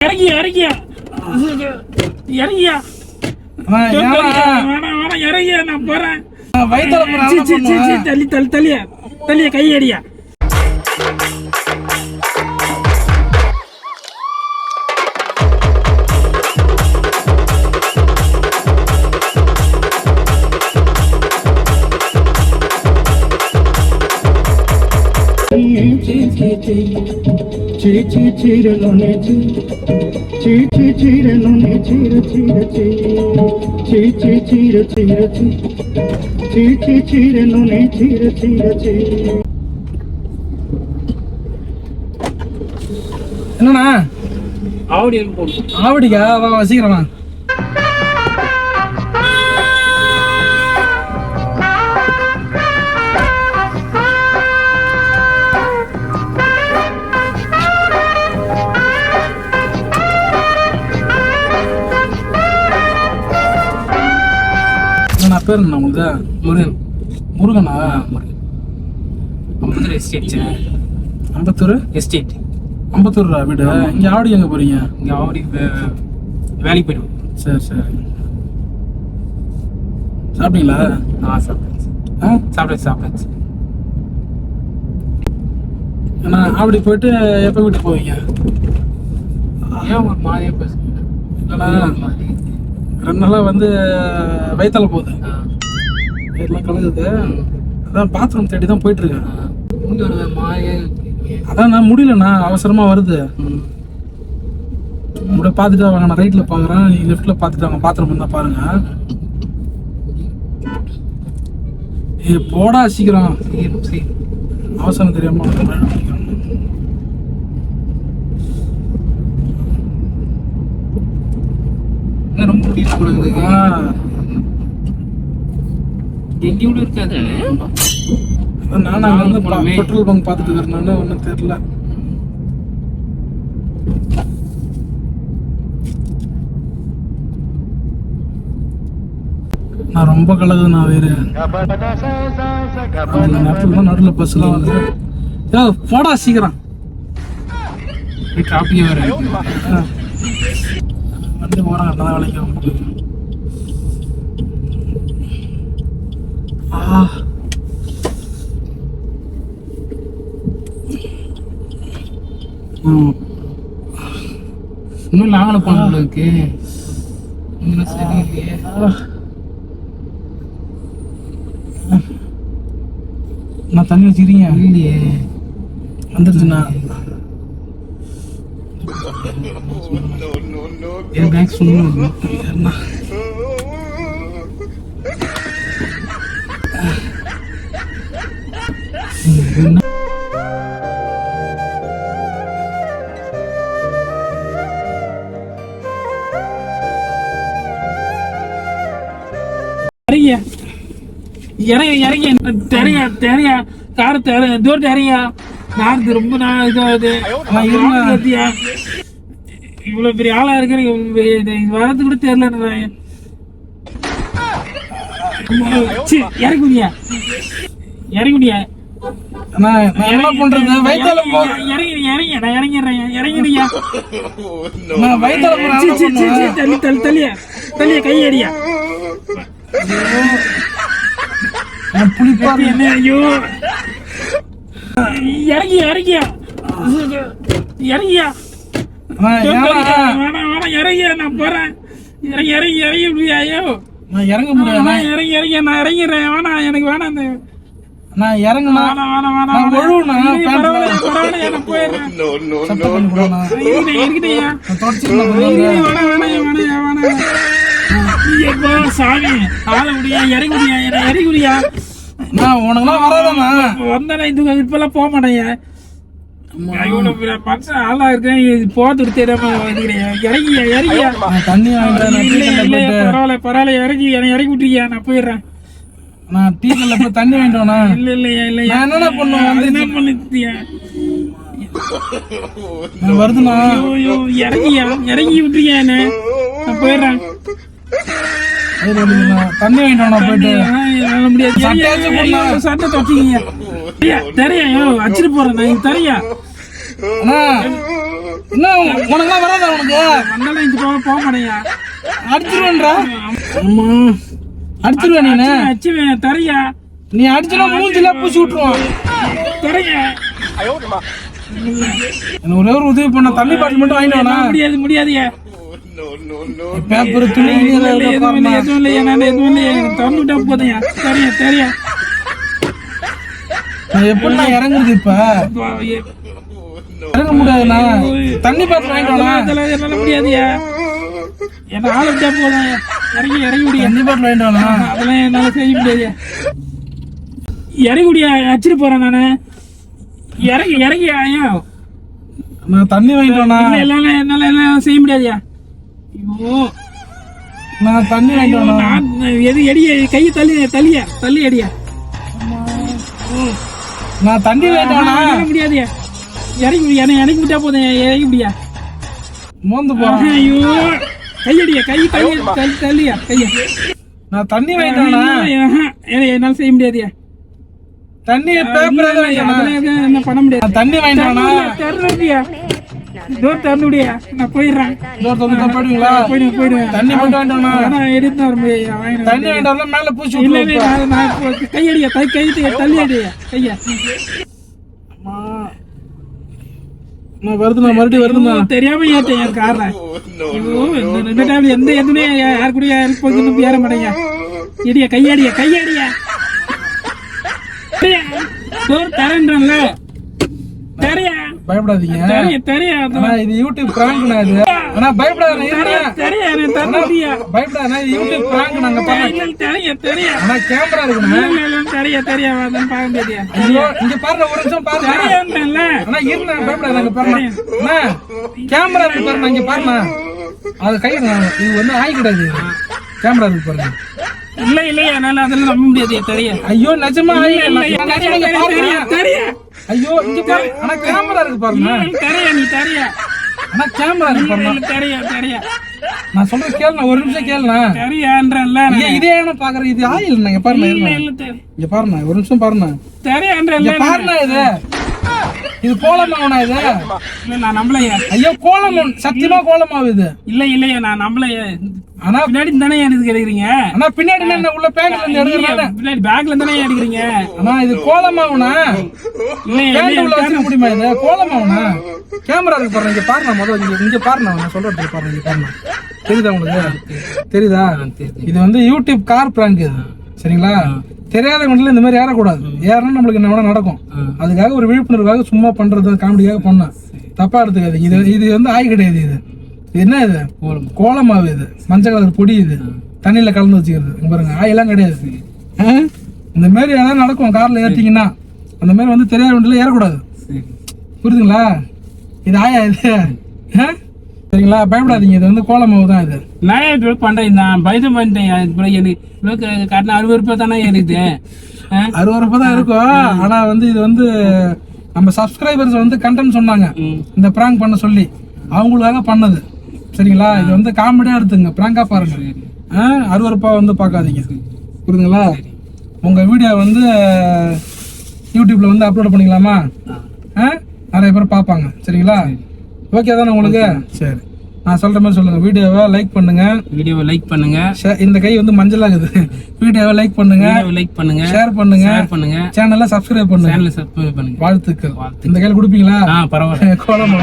இறங்கியா இறங்கியா இறங்கியா இறங்கியா நான் போறேன். தள்ளி தள்ளி தள்ளியா தள்ளிய கையடியா. என்னண்ணா ஆவடி ஆவடிக்கா? வா சீக்கிரமா. நான் பேர் என்ன உங்களுக்கு? முருகன். முருகனா? முருகன். அம்பத்தூர் எஸ்டேட். அம்பத்தூர் எஸ்டேட். அம்பத்தூர் வீடு. இங்கே ஆவடி எங்கே போகிறீங்க? இங்கே ஆவடி வேலைக்கு போயிடுவோம். சரி சரி. சாப்பிட்டீங்களா? சாப்பிட்டாச்சு. அண்ணா ஆவடி போயிட்டு எப்போ வீட்டுக்கு போவீங்க? ஏன் ஒரு மாதிரியே பேசுங்க? இல்லைண்ணா 2 நாளாக வந்து வயிற்றால போகுது, எல்லாம் கலகுது. அதான் பாத்ரூம் தேடி தான் போயிட்டுருக்கேன். முடி வருது மாதிரியே. அதான் நான் முடியலண்ணா, அவசரமாக வருது. முடிய பார்த்துட்டு வாங்க, நான் ரைட்டில் பார்க்குறேன், நீ லெஃப்ட்டில் பார்த்துட்டு வாங்க. பாத்ரூம் இருந்தால் பாருங்க. போடா சீக்கிரம், அவசரம் தெரியாம ரொம்ப முடியல கொடுக்குது. எங்க கூட இருக்காது. நான் அங்கே வந்து பெட்ரோல் பங்க் பார்த்துட்டு இருக்கிறேன், ஒன்றும் தெரியல. நான் ரொம்ப கலகுது. நான் வேறு நேரத்தில் தான் நடுவில் பஸ்லாம் வந்து போடா சீக்கிரம். டிராஃபிக்கே வேற வண்டி போகிறாங்க, நல்லா வேலைக்கு. இன்னும் லாங்கல போனதுக்கு சரியில்லையே. நான் தண்ணி வச்சுக்கிறீங்க இல்லையே. வந்துருச்சுண்ணா. என் பேக் சொல்லணும். இறங்கி தெரியா கார தூரம் தெரியா. நான் ரொம்ப இதாகுது. இவ்வளவு பெரிய ஆளா இருக்கிற வரது கூட தெரியல. இறங்குடியா என்ன பண்றது? வயிற்றால இறங்கிடுறியா? தள்ளிய கையடியா. புளிப்பாரு என்ன? ஐயோ இறங்கியா நான் போறேன். இறங்கி முடியாயோ? நான் இறங்க முடியாது. இறங்கி நான் இறங்கிறேன். வேணாம், எனக்கு வேணாம். நான் இறங்கணும். சாமி இறங்குடியா. நான் உனக்குலாம் வராதம்மா. வந்தேன் இப்பெல்லாம் போக மாட்டேன். மனுஷன் ஆளா இருக்கேன், போத்துட்டு தெரியாம இறங்கியா. தண்ணி பரவாயில்ல இறங்கி விட்டுருக்கியா. நான் போயிடுறேன். நான் டீக்கல்ல போய் தண்ணி வாங்கிட்டோண்ணா. இல்ல என்னடா பண்ணுவேன்? என்ன பண்ணிட்டியா? வருதுண்ணா. இறங்கி விட்டுருக்கியா. நான் போயிடுறேன். தண்ணி வாங்கிட்டோண்ணா. போயிட்டு முடியாது. சட்டை தொட்டிங்க தெரியும். வச்சுட்டு போறேன். நான் தெரியா என்ன உனக்குலாம் வராதா உனக்கு? வந்தாலும் இந்த போக மாட்டேங்க. அடிச்சிருவேன்றா? ஆமா அடிச்சிருவேன். நீ அச்சுவேன் தரையா. நீ அடிச்சுனா மூஞ்சில பூசி விட்டுருவான். தரையா ஒரே ஒரு உதவி பண்ண, தண்ணி பாட்டில் மட்டும் வாங்கிட்டு வாடா. முடியாதுயா. பேப்பர் துணி எதுவும் இல்லையா, நான் எதுவும் இல்லையா, திறந்து விட்டா போதையா. சரியா எப்படின்னா இறங்குறது? இப்ப இறங்க முடியாதுண்ணா. தண்ணி பாட்டில் வாங்கிட்டு வாடா. என்னால முடியாதுயா. என்ன ஆள விட்டா போதும். இறங்கி முடியும். தண்ணி பாட்டில் வாங்கிட்டு வாடா. அதெல்லாம் என்னால செய்ய முடியாது. இறங்கி முடியா, அடிச்சிட்டு போறேன் நானு. இறங்கி ஐயா, நான் தண்ணி வாங்கிட்டு வாடா. என்னால செய்ய முடியாதுயா. ஐயோ, நான் தண்ணி வாங்கிட்டு வாடா. எது எடிய கையை தள்ளி அடியா. நான் தண்ணி வாங்கிட்டு வாடா. முடியாதுயா. இறங்கி விட்டா போதும். இறங்கி முடியா. மோந்து போறேன். ஐயோ, கையடியா. தள்ளியா கைய. நான் தண்ணி வாங்கிட்டு வாடா. என்னால செய்ய முடியாதுயா. தண்ணி பேப்பர் என்ன பண்ண முடியாது. தண்ணி வாங்கிட்டு வாடா. திறந்துடியா, டோர் திறந்து விடியா. நான் போயிடுறேன். போயிடுவீங்களா? போயிடுவேன். தண்ணி மட்டும் வாங்கிட்டு வாடா. எடுத்து வர தண்ணி வாங்கிட்டு வரல, மேல பூச்சி இல்ல விட்டுருவோம். நான் கையடியா. தள்ளி அடியா கையா. நான் வருதுண்ணா, மறுபடியும் வருதுண்ணா. தெரியாம ஏற்றேன் என் கார்ல. இந்த டைம் எந்த எதுவுமே யாரு கூட யாருக்கு ஏற மாட்டேங்க. எடியா கையடியா. டோர் தரேன்றல. தெரியா, பயப்படாதீங்க. தெரியா. இது யூடியூப் பிராங்க்னா இது. ஆனா பயப்படாதீங்க. பயப்படாதீங்க. இது யூடியூப் பிராங்க். நாங்க தெரியா. ஆனா கேமரா இருக்குண்ணா. தெரியா. பாக்க முடியா. ஐயோ, இங்க பாருங்க, ஒரு நிமிஷம் பாருங்க. ஆனா இருங்க, பயப்படாதீங்க. பாருங்க அண்ணா, கேமரா இருக்கு பாருங்க. இங்க பாருங்க, அது கை. இது வந்து ஆய் கிடையாது, கேமரா இருக்கு பாருங்க. இல்லையா, என்னால அதெல்லாம் நம்ப முடியாது. தெரியா. ஐயோ, நிஜமா ஆய் தெரியா. ஐயோ, இங்க பாருங்க. ஆனா கேமரா இருக்கு பாருங்க. தெரியா. ஆனா கேமரா இருக்கு பாருங்க. தெரியா. நான் சொல்றது கேளுண்ணா, ஒரு நிமிஷம் கேளுண்ணா. தெரியான்றல. இதே என்ன பாக்குறேன்? இது ஆயில் இங்க பாருங்க. இங்க பாருங்க, ஒரு நிமிஷம் பாருங்க. தெரியான்றல பாருங்க. இது கோலமாவுனா? இது நான் நம்பலையா. ஐயோ, கோலமாவு, சத்தியமா கோலமாவு இது. இல்லையா, நான் நம்பலையா. ஆனா பின்னாடி தானே எடுத்து கேக்குறீங்க. ஆனா பின்னாடி என்ன உள்ள பேக்ல இருந்து எடுக்கறேன். பின்னாடி பேக்ல தானே எடுக்கிறீங்க. ஆனா இது கோலமாவுனா? பேக்ல உள்ள வச்சிர முடியுமா? இது கோலமாவுனா? கேமரா இருக்கு பாருங்க. இங்க பாருங்க, முதல்ல இங்க பாருங்க. நான் சொல்றது பாருங்க. இங்க பாருங்க. தெரியுதா உங்களுக்கு? தெரியுதா? இது வந்து யூடியூப் கார் பிராங்க் இது. சரிங்களா? தெரியாதவங்கல இந்த மாதிரி ஏறக்கூடாது. ஏறணும் நம்மளுக்கு என்ன நடக்கும். அதுக்காக ஒரு விழிப்புணர்வுக்காக சும்மா பண்றது, காமெடிக்காக பண்ணேன். தப்பா எடுத்துக்காதீங்க. இது வந்து ஆய் கிடையாது. இது என்ன? இது கோலமாவு. இது மஞ்சள் கலர் பொடி. இது தண்ணியில கலந்து வச்சுக்கிறது. இங்க பாருங்க, ஆயெல்லாம் கிடையாது. இந்த மாதிரி ஏதாவது நடக்கும் கார்ல ஏற்றிங்கன்னா. அந்த மாதிரி வந்து தெரியாத வண்டியில ஏறக்கூடாது. புரியுதுங்களா? இது ஆயா இது. சரிங்களா? பயப்படாதீங்க. இது வந்து கோலமாவு தான். இது நான் பண்றேன். நான் பயந்து பண்ணிட்டேன். எனக்கு காட்டின 60 ரூபாய் தானே இருக்குது. 60 ரூபாய் தான் இருக்கும். ஆனா வந்து இது வந்து நம்ம சப்ஸ்கிரைபர்ஸ் வந்து கண்டென்ட் சொன்னாங்க இந்த பிராங்க் பண்ண சொல்லி, அவங்களுக்காக பண்ணது. சரிங்களா? இது வந்து காமெடியா எடுத்துங்க, பிராங்கா பாருங்க. 60 ரூபாய் வந்து பார்க்காதீங்க. புரியுதுங்களா? உங்க வீடியோ வந்து யூடியூப்ல வந்து அப்லோட் பண்ணிக்கலாமா? நிறைய பேர் பார்ப்பாங்க. சரிங்களா? ஓகே தானே உங்களுக்கு? சரி, நான் சொல்ற மாதிரி சொல்லுங்க. வீடியோவை லைக் பண்ணுங்க. இந்த கை வந்து மஞ்சள் ஆகுது. வீடியோவை லைக் பண்ணுங்க, ஷேர் பண்ணுங்க, சேனலை சப்ஸ்கிரைப் பண்ணுங்க. வாழ்த்துக்கள். இந்த கையில கொடுப்பீங்களா? பரவாயில்ல. கோலம்